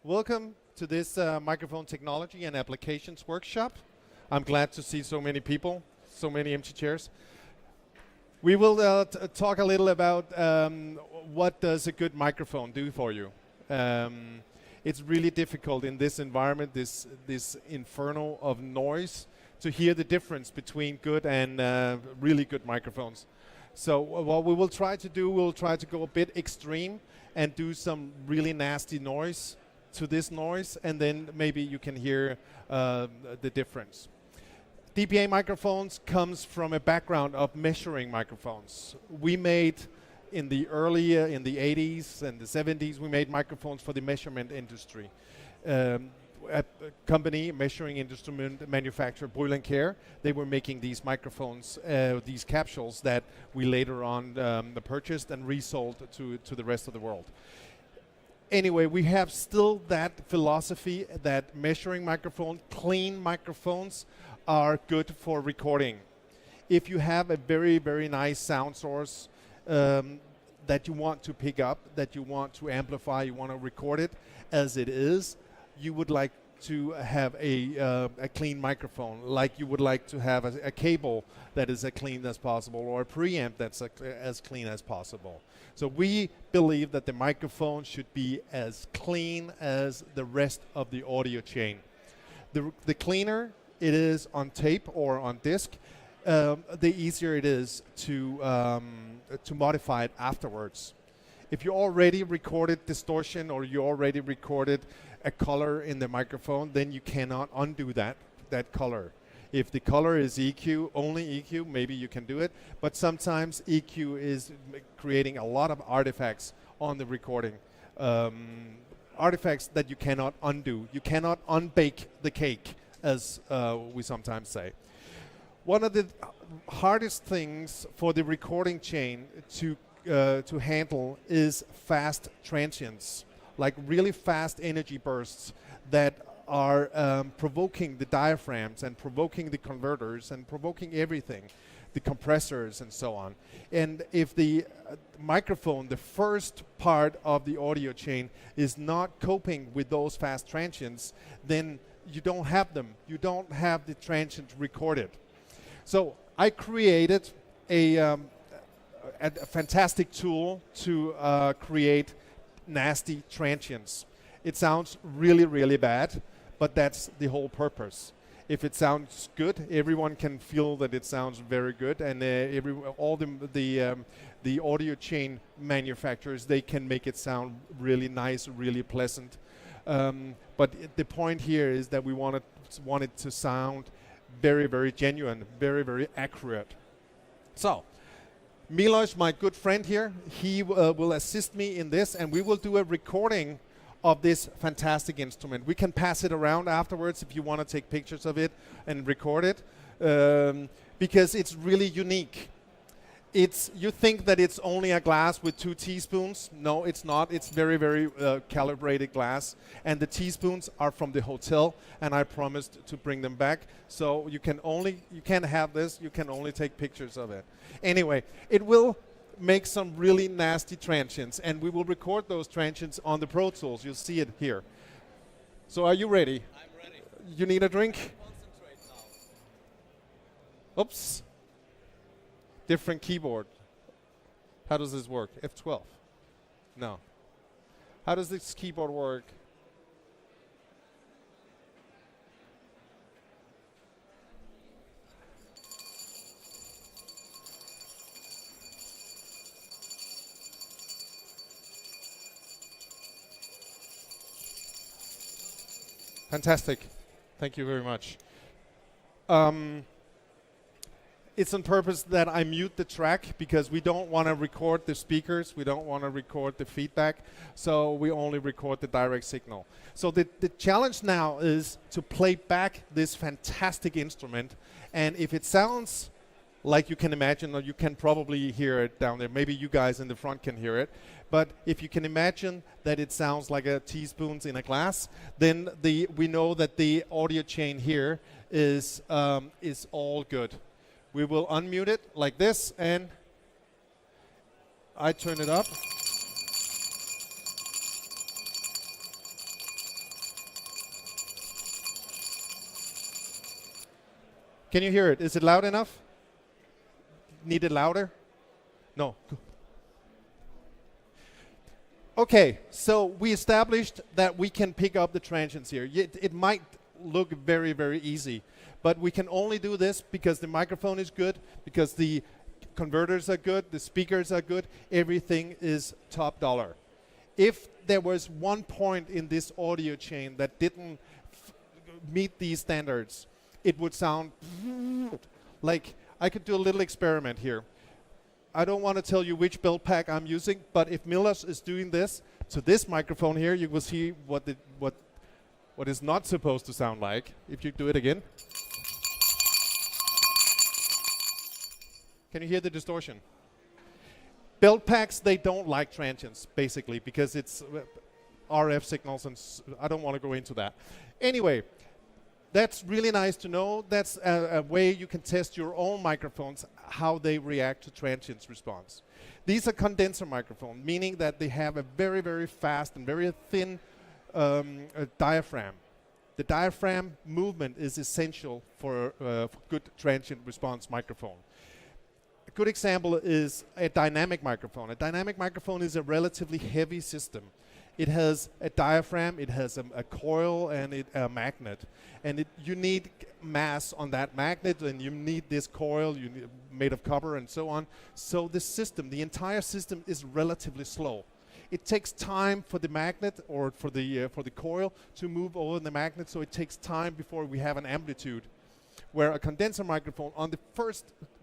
Welcome to this microphone technology and applications workshop. I'm glad to see so many people, so many empty chairs. We will talk a little about what does a good microphone do for you. It's really difficult in this environment, this inferno of noise, to hear the difference between good and really good microphones. So what we will try to do, we'll try to go a bit extreme and do some really nasty noise to this noise, and then maybe you can hear the difference. DPA microphones comes from a background of measuring microphones. We made in the 80s and the 70s, we made microphones for the measurement industry. A company, measuring instrument manufacturer, Brinck, they were making these microphones, these capsules that we later on purchased and resold to the rest of the world. Anyway, we have still that philosophy that measuring microphones, clean microphones, are good for recording. If you have a very, very nice sound source that you want to pick up, that you want to amplify, you want to record it as it is, you would like to have a clean microphone, like you would like to have a cable that is as clean as possible, or a preamp that's as clean as possible. So we believe that the microphone should be as clean as the rest of the audio chain. The cleaner it is on tape or on disc, the easier it is to modify it afterwards. If you already recorded distortion or you already recorded a color in the microphone, then you cannot undo that color. If the color is EQ, only EQ, maybe you can do it, but sometimes EQ is creating a lot of artifacts on the recording. Artifacts that you cannot undo. You cannot unbake the cake, as we sometimes say. One of the hardest things for the recording chain to handle is fast transients, like really fast energy bursts that are provoking the diaphragms and provoking the converters and provoking everything, the compressors and so on. And if the microphone, the first part of the audio chain, is not coping with those fast transients, then you don't have them. You don't have the transient recorded. So I created a fantastic tool to create nasty transients. It sounds really, really bad, but that's the whole purpose. If it sounds good, everyone can feel that it sounds very good, and all the audio chain manufacturers, they can make it sound really nice, really pleasant. But the point here is that we want it to sound very, very genuine, very, very accurate. So, Milos, my good friend here, he will assist me in this, and we will do a recording of this fantastic instrument. We can pass it around afterwards if you want to take pictures of it and record it, because it's really unique. You think that it's only a glass with 2 teaspoons. No, it's not. It's very, very calibrated glass. And the teaspoons are from the hotel, and I promised to bring them back. So you can't have this. You can only take pictures of it. Anyway, it will make some really nasty transients, and we will record those transients on the Pro Tools. You'll see it here. So are you ready? I'm ready. You need a drink? Concentrate now. Oops. Different keyboard. How does this work? F12? No. How does this keyboard work? Fantastic. Thank you very much. It's on purpose that I mute the track because we don't want to record the speakers. We don't want to record the feedback. So we only record the direct signal. So the challenge now is to play back this fantastic instrument. And if it sounds like you can imagine, or you can probably hear it down there. Maybe you guys in the front can hear it. But if you can imagine that it sounds like a teaspoons in a glass, then we know that the audio chain here is all good. We will unmute it like this, and I turn it up. Can you hear it? Is it loud enough? Need it louder? No. Okay, so we established that we can pick up the transients here. It might look very, very easy, but we can only do this because the microphone is good, because the converters are good, the speakers are good, everything is top dollar. If there was one point in this audio chain that didn't meet these standards, it would sound like, I could do a little experiment here. I don't want to tell you which build pack I'm using, but if Milos is doing this to this microphone here, you will see what is not supposed to sound like. If you do it again. Can you hear the distortion? Build packs, they don't like transients, basically, because it's RF signals, and I don't want to go into that. Anyway, that's really nice to know. That's a way you can test your own microphones, how they react to transients response. These are condenser microphones, meaning that they have a very, very fast and very thin diaphragm. The diaphragm movement is essential for good transient response microphone. A good example is a dynamic microphone. A dynamic microphone is a relatively heavy system. It has a diaphragm, it has a coil, and a magnet. And you need mass on that magnet, and you need this coil made of copper and so on. So the system, the entire system, is relatively slow. It takes time for the magnet or for the coil to move over the magnet, so it takes time before we have an amplitude. Where a condenser microphone, on the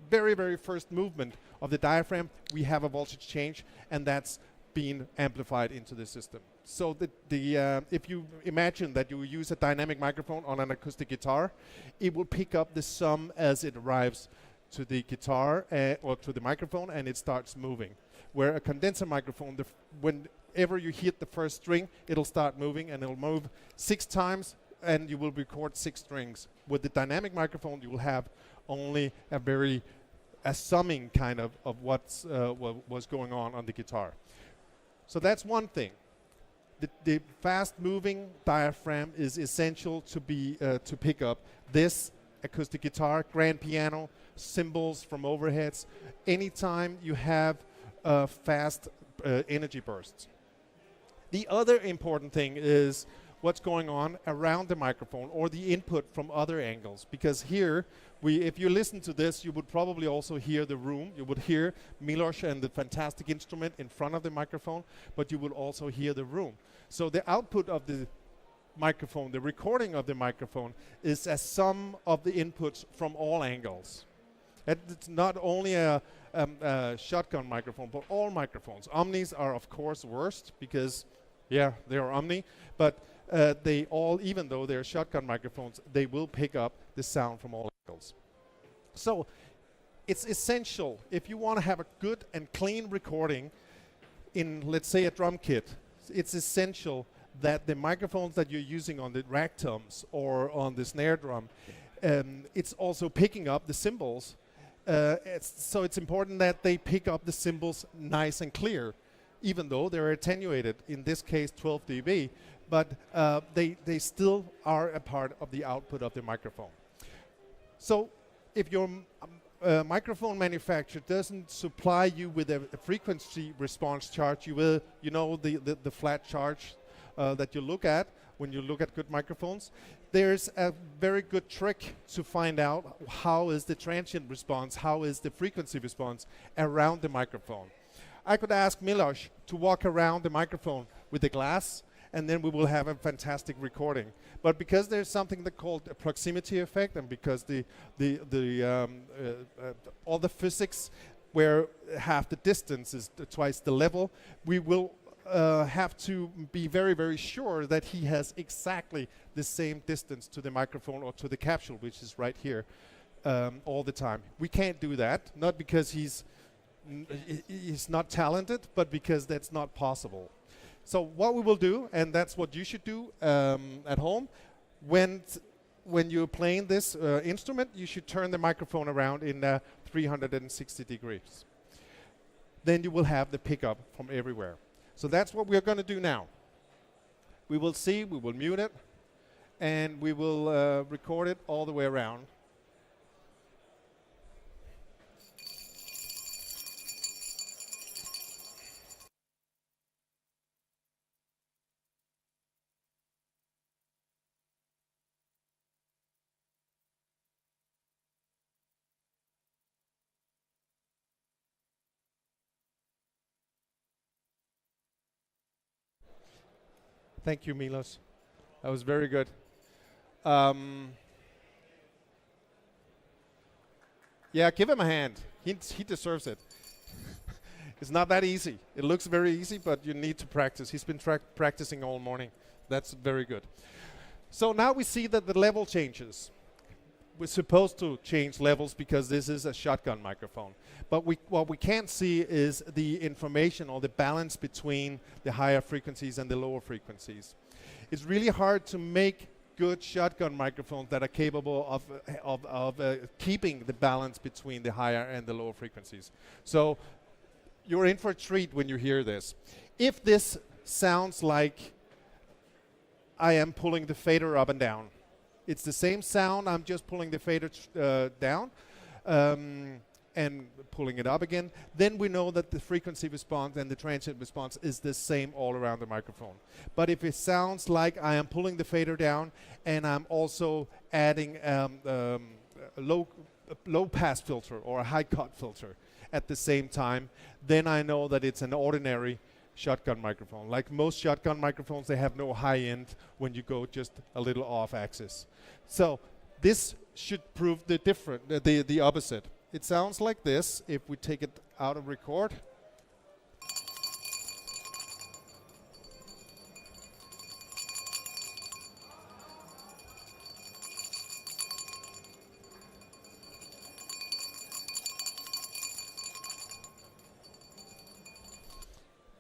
very, very first movement of the diaphragm, we have a voltage change, and that's being amplified into the system. So if you imagine that you use a dynamic microphone on an acoustic guitar, it will pick up the sum as it arrives to the guitar or to the microphone, and it starts moving. Where a condenser microphone, whenever you hit the first string, it'll start moving, and it'll move 6 times, and you will record 6 strings. With the dynamic microphone, you will have only a summing kind of what was going on the guitar. So that's one thing. The fast-moving diaphragm is essential to pick up this acoustic guitar, grand piano, cymbals from overheads. Anytime you have fast energy bursts. The other important thing is what's going on around the microphone or the input from other angles, because here if you listen to this, you would probably also hear the room. You would hear Milos and the fantastic instrument in front of the microphone, but you would also hear the room. So the output of the microphone, the recording of the microphone, is a sum of the inputs from all angles. And it's not only a shotgun microphone, but all microphones. Omnis are, of course, worst because, yeah, they are Omni, but they all, even though they're shotgun microphones, they will pick up the sound from all angles. So it's essential, if you want to have a good and clean recording in, let's say, a drum kit, it's essential that the microphones that you're using on the rack toms or on the snare drum, it's also picking up the cymbals. So it's important that they pick up the cymbals nice and clear, even though they're attenuated, in this case 12 dB, but they still are a part of the output of the microphone. So if your microphone manufacturer doesn't supply you with a frequency response chart, the flat charge that you look at when you look at good microphones, there's a very good trick to find out how is the transient response, how is the frequency response around the microphone. I could ask Milos to walk around the microphone with the glass, and then we will have a fantastic recording. But because there's something that called a proximity effect, and because all the physics where half the distance is twice the level, we will have to be very, very sure that he has exactly the same distance to the microphone or to the capsule, which is right here, all the time. We can't do that, not because he's not talented, but because that's not possible. So what we will do, and that's what you should do at home, when you're playing this instrument, you should turn the microphone around in 360 degrees. Then you will have the pickup from everywhere. So that's what we're going to do now. We will mute it, and we will record it all the way around. Thank you, Milos. That was very good. Um, yeah, give him a hand. He deserves it. It's not that easy. It looks very easy, but you need to practice. He's been practicing all morning. That's very good. So now we see that the level changes. We're supposed to change levels because this is a shotgun microphone. But what we can't see is the information or the balance between the higher frequencies and the lower frequencies. It's really hard to make good shotgun microphones that are capable of keeping the balance between the higher and the lower frequencies. So you're in for a treat when you hear this. If this sounds like I am pulling the fader up and down, it's the same sound, I'm just pulling the fader down and pulling it up again, then we know that the frequency response and the transient response is the same all around the microphone. But if it sounds like I am pulling the fader down and I'm also adding a low pass filter or a high cut filter at the same time, then I know that it's an ordinary shotgun microphone. Like most shotgun microphones, they have no high end when you go just a little off axis. So this should prove the opposite. It sounds like this if we take it out of record.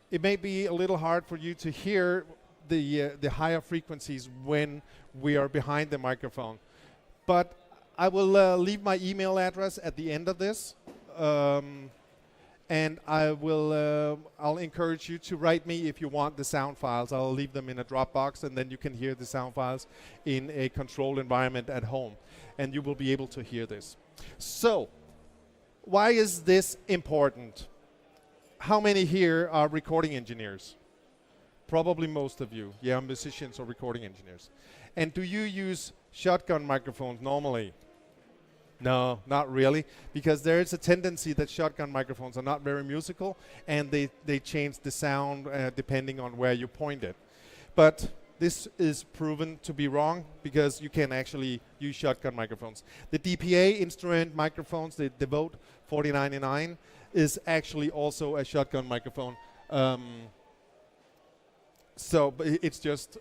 It may be a little hard for you to hear the higher frequencies when we are behind the microphone. But I will leave my email address at the end of this. And I'll encourage you to write me if you want the sound files. I'll leave them in a Dropbox, and then you can hear the sound files in a controlled environment at home. And you will be able to hear this. So, why is this important? How many here are recording engineers? Probably most of you. Yeah, musicians or recording engineers. And do you use shotgun microphones normally? No, not really, because there is a tendency that shotgun microphones are not very musical, and they change the sound depending on where you point it. But this is proven to be wrong, because you can actually use shotgun microphones. The DPA instrument microphones, the Devote 4099, is actually also a shotgun microphone. So it's just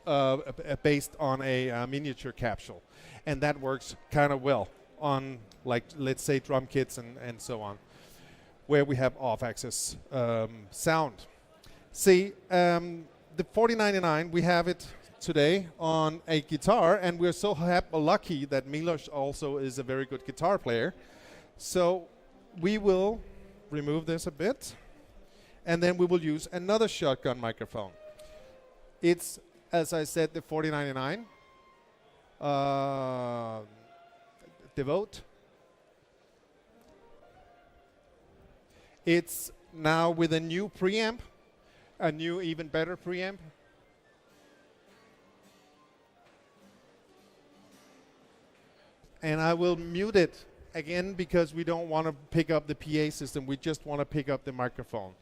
based on a miniature capsule, and that works kind of well on, like, let's say drum kits and so on, where we have off-axis sound. See, the 4099, we have it today on a guitar, and we're so lucky that Milos also is a very good guitar player. So we will remove this a bit, and then we will use another shotgun microphone. It's, as I said, the 4099 Devote. It's now with a new preamp, a new, even better preamp. And I will mute it again because we don't want to pick up the PA system. We just want to pick up the microphone.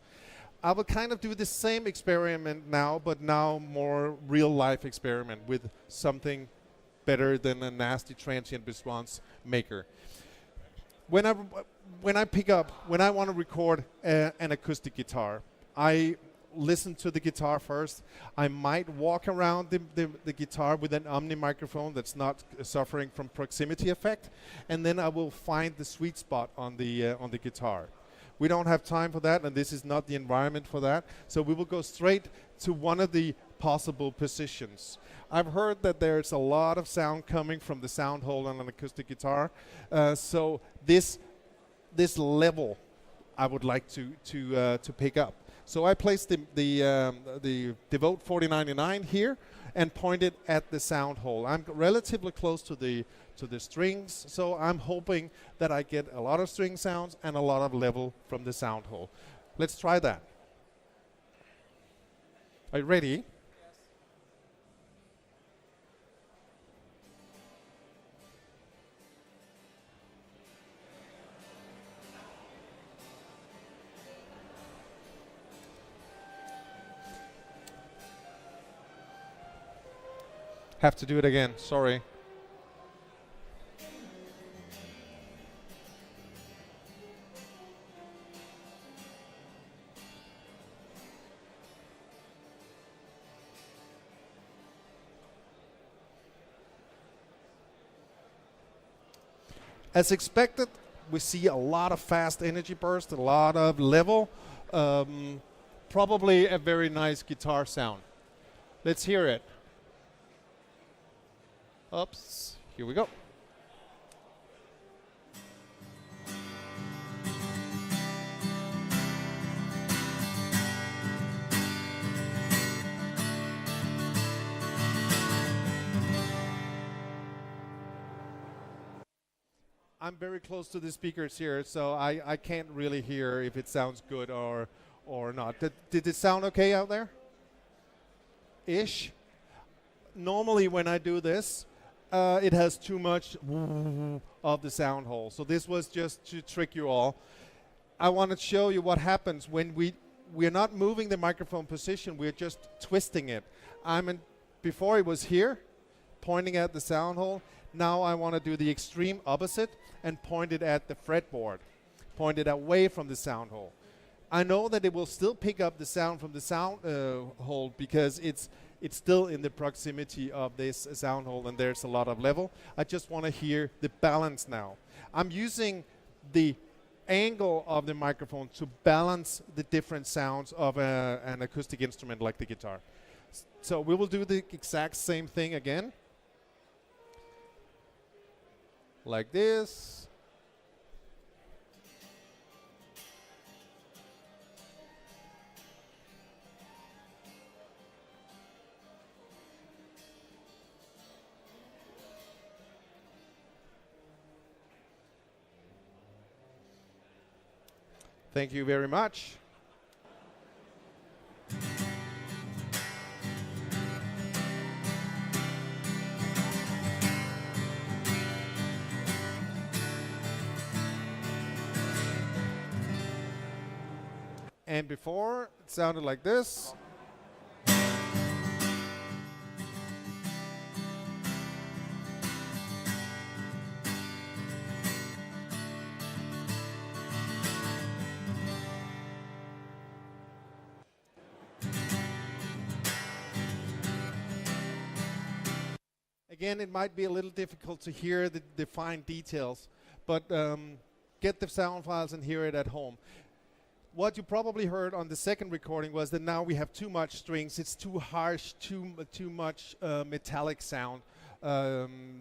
I will kind of do the same experiment now, but now more real-life experiment with something better than a nasty transient response maker. When I want to record an acoustic guitar, I listen to the guitar first. I might walk around the guitar with an Omni microphone that's not suffering from proximity effect, and then I will find the sweet spot on the guitar. We don't have time for that, and this is not the environment for that. So we will go straight to one of the possible positions. I've heard that there's a lot of sound coming from the sound hole on an acoustic guitar. So this level I would like to pick up. So I placed the Devote 4099 here and pointed at the sound hole. I'm relatively close to the strings, so I'm hoping that I get a lot of string sounds and a lot of level from the sound hole. Let's try that. Are you ready? Yes. Have to do it again, sorry. As expected, we see a lot of fast energy burst, a lot of level, probably a very nice guitar sound. Let's hear it. Oops, here we go. I'm very close to the speakers here, so I can't really hear if it sounds good or not. Did it sound okay out there? Ish. Normally when I do this, it has too much of the sound hole. So this was just to trick you all. I want to show you what happens when we're not moving the microphone position, we're just twisting it. Before it was here, pointing at the sound hole. Now I want to do the extreme opposite and point it at the fretboard, point it away from the sound hole. I know that it will still pick up the sound from the sound hole because it's still in the proximity of this sound hole and there's a lot of level. I just want to hear the balance now. I'm using the angle of the microphone to balance the different sounds of an acoustic instrument like the guitar. So we will do the exact same thing again. Like this. Thank you very much. And before, it sounded like this. Again, it might be a little difficult to hear the fine details, but get the sound files and hear it at home. What you probably heard on the second recording was that now we have too much strings. It's too harsh, too much metallic sound.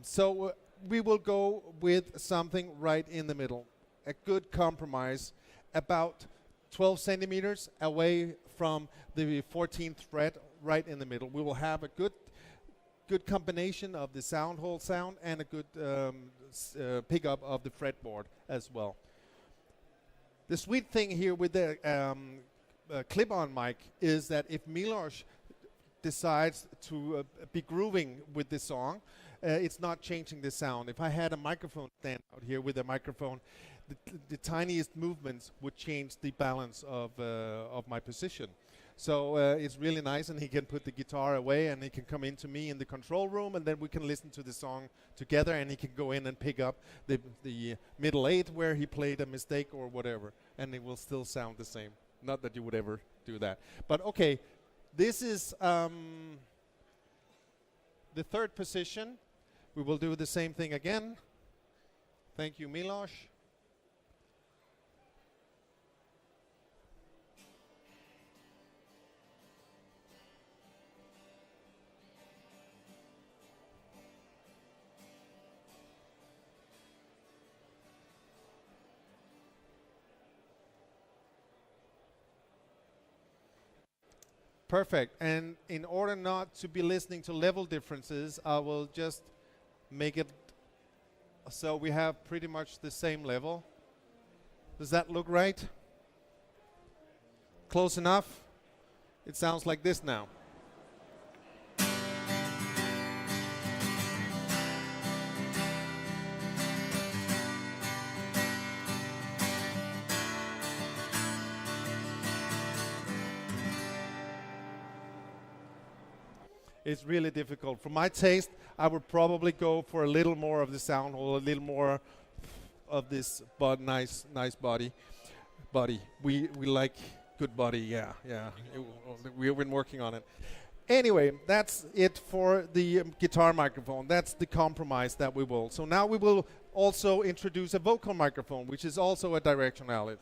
So we will go with something right in the middle. A good compromise, about 12 centimeters away from the 14th fret, right in the middle. We will have a good combination of the sound hole sound and a good pickup of the fretboard as well. The sweet thing here with the clip-on mic is that if Milos decides to be grooving with the song, it's not changing the sound. If I had a microphone stand out here with a microphone, the tiniest movements would change the balance of my position. So it's really nice, and he can put the guitar away and he can come into me in the control room, and then we can listen to the song together, and he can go in and pick up the middle eight where he played a mistake or whatever, and it will still sound the same. Not that you would ever do that. But okay, this is the third position. We will do the same thing again. Thank you, Milos. Perfect. And in order not to be listening to level differences, I will just make it so we have pretty much the same level. Does that look right? Close enough? It sounds like this now. It's really difficult. For my taste, I would probably go for a little more of the sound hole, a little more of this nice body. We like good body, yeah. We've been working on it. Anyway, that's it for the guitar microphone. That's the compromise that we will. So now we will also introduce a vocal microphone, which is also a directionality.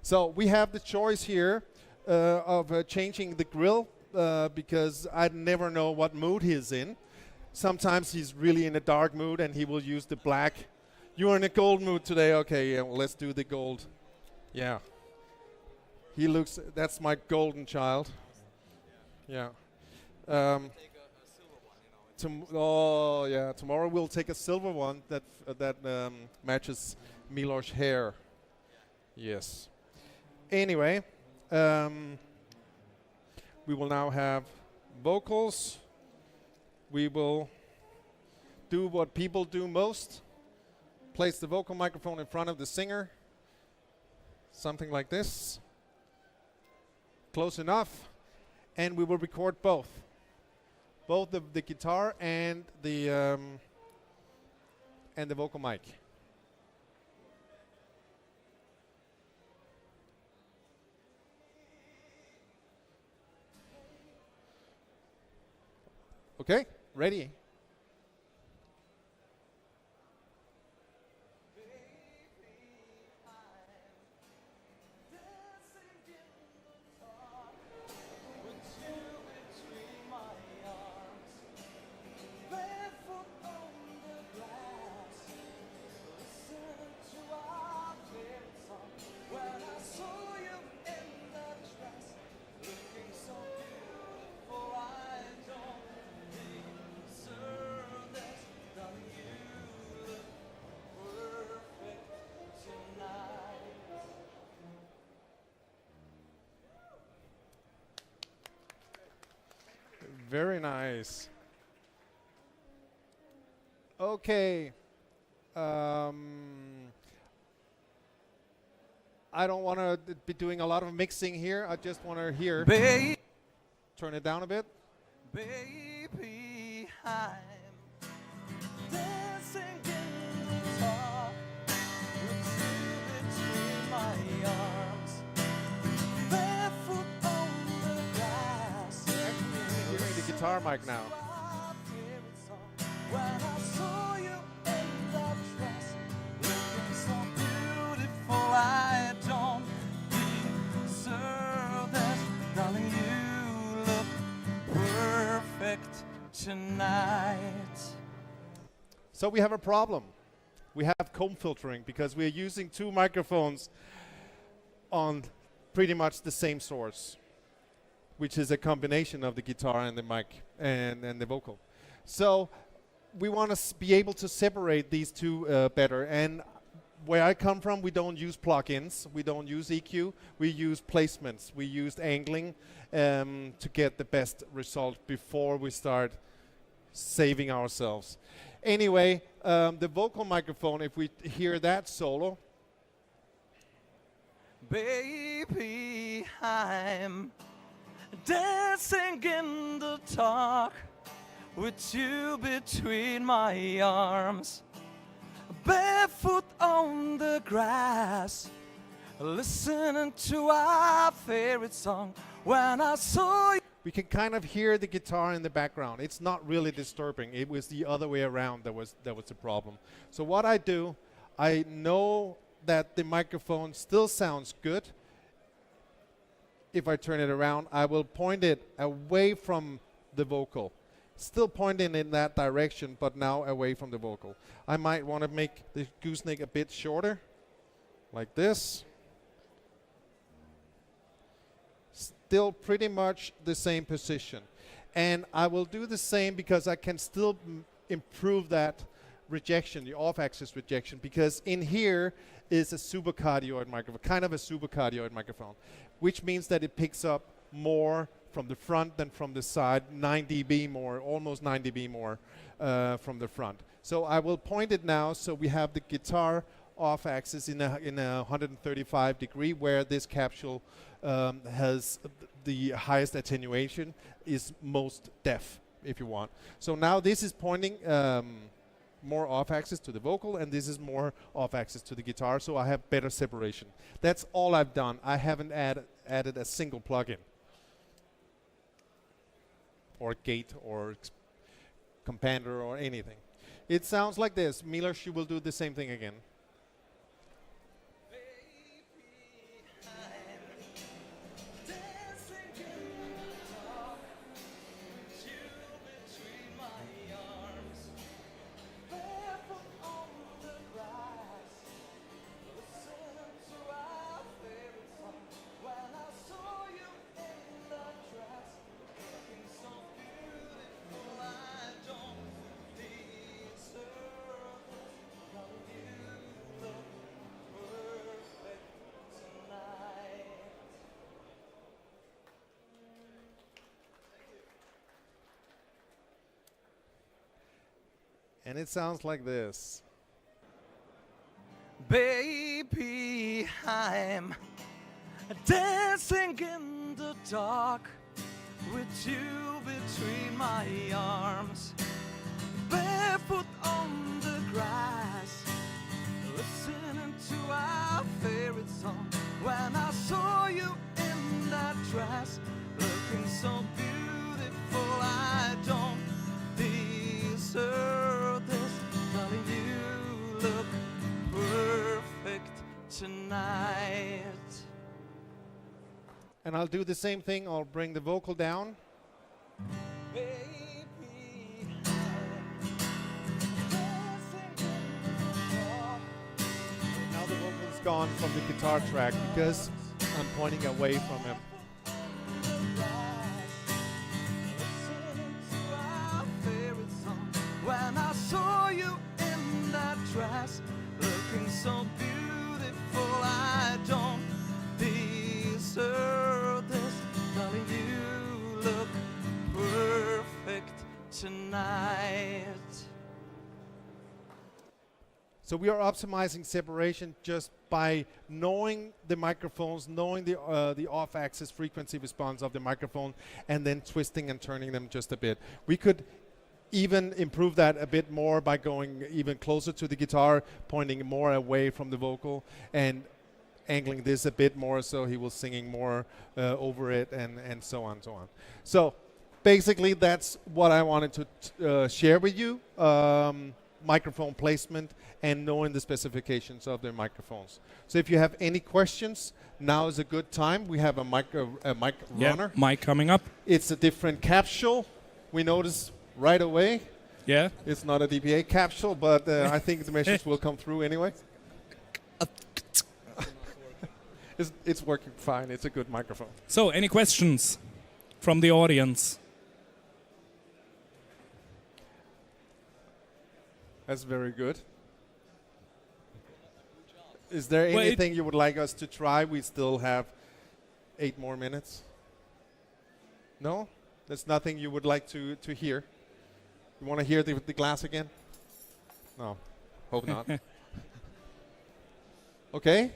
So we have the choice here of changing the grill because I never know what mood he's in. Sometimes he's really in a dark mood and he will use the black. You're in a gold mood today, okay, yeah, well, let's do the gold. Yeah. He looks, that's my golden child. Yeah. Oh yeah, tomorrow we'll take a silver one that matches Milo's hair. Yes. Anyway, we will now have vocals. We will do what people do most. Place the vocal microphone in front of the singer. Something like this. Close enough. And we will record both the guitar and the vocal mic. Okay, ready? Very nice. Okay. I don't want to be doing a lot of mixing here. I just want to hear. Turn it down a bit. Baby, I'm dancing in the dark with you between my arms, barefoot on the grass. Actually, hearing the guitar mic now. When I saw you in that dress, looking so beautiful, I don't deserve this, darling. You look perfect tonight. So we have a problem. We have comb filtering because we are using two microphones on pretty much the same source, which is a combination of the guitar and the mic and the vocal. So we want to be able to separate these two better. And where I come from, we don't use plugins, we don't use EQ, we use placements, we use angling to get the best result before we start saving ourselves. Anyway, the vocal microphone, if we hear that solo. Baby, I'm dancing in the dark with you between my arms, barefoot on the grass, listening to our favorite song. When I saw you, We can kind of hear the guitar in the background. It's not really disturbing. It was the other way around that was the problem. So what I do, I know that the microphone still sounds good. If I turn it around, I will point it away from the vocal. Still pointing in that direction, but now away from the vocal. I might want to make the gooseneck a bit shorter, like this. Still pretty much the same position. And I will do the same because I can still improve that rejection, the off-axis rejection, because in here is a supercardioid microphone, kind of a supercardioid microphone, which means that it picks up more from the front than from the side, 9 dB more, almost 9 dB more from the front. So I will point it now so we have the guitar off-axis in a 135 degree where this capsule has the highest attenuation, is most deaf if you want. So now this is pointing more off-axis to the vocal, and this is more off-axis to the guitar, so I have better separation. That's all I've done. I haven't added a single plugin, or gate, or compander, or anything. It sounds like this. Milos, you will do the same thing again. And it sounds like this. Baby, I'm dancing in the dark with you between my arms, barefoot on the grass, listening to our favorite song. When I saw you in that dress, looking so beautiful, I don't deserve this. Darling, you look perfect tonight. And I'll do the same thing. I'll bring the vocal down. Baby, Now the vocal is gone from the guitar track because I'm pointing away from him. when I saw you in that dress, looking so beautiful, I don't deserve this. Darling, you look perfect tonight. So we are optimizing separation just by knowing the microphones, knowing the off-axis frequency response of the microphone, and then twisting and turning them just a bit. We could even improve that a bit more by going even closer to the guitar, pointing more away from the vocal, and angling this a bit more so he was singing more over it, and so on, so on. So basically that's what I wanted to share with you. Microphone placement and knowing the specifications of their microphones. So if you have any questions, now is a good time. We have a mic runner. Mic coming up. It's a different capsule. We notice right away. Yeah. It's not a DPA capsule, but I think the message will come through anyway. It's working fine. It's a good microphone. So, any questions from the audience? That's very good. Is there anything you would like us to try? We still have 8 more minutes. No? There's nothing you would like to hear? You want to hear the glass again? No. Hope not. Okay.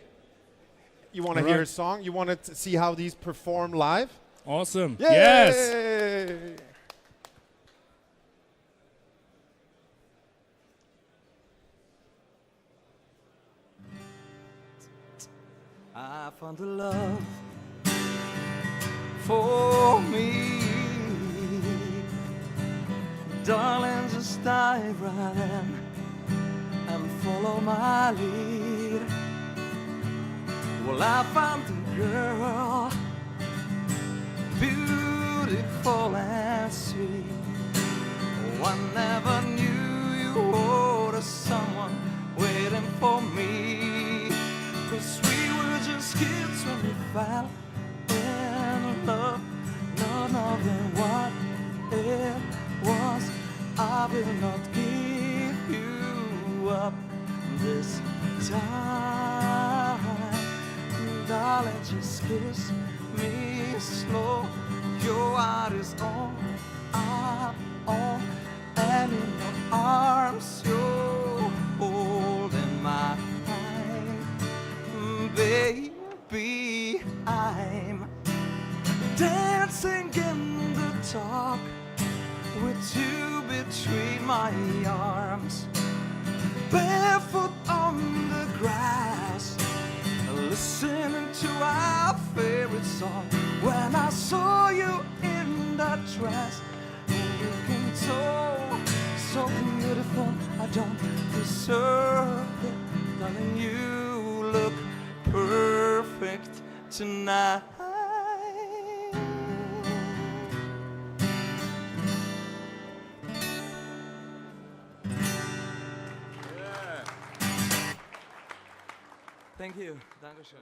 You want to hear a song? You want to see how these perform live? Awesome. Yay! Yes. I found the love for me. Darling, just dive right in and follow my lead. Well, I found a girl, beautiful and sweet. Oh, I never knew you were someone waiting for me. 'Cause we were just kids when we fell in love, not knowing what it was. I will not give you up this time. Darling, just kiss me slow. Your heart is all I own, and in your arms you're holding my hand. Baby, I'm dancing in the dark with my arms, barefoot on the grass, listening to our favorite song. When I saw you in that dress, looking so beautiful, I don't deserve it. Darling, you look perfect tonight. Thank you. Dankeschön.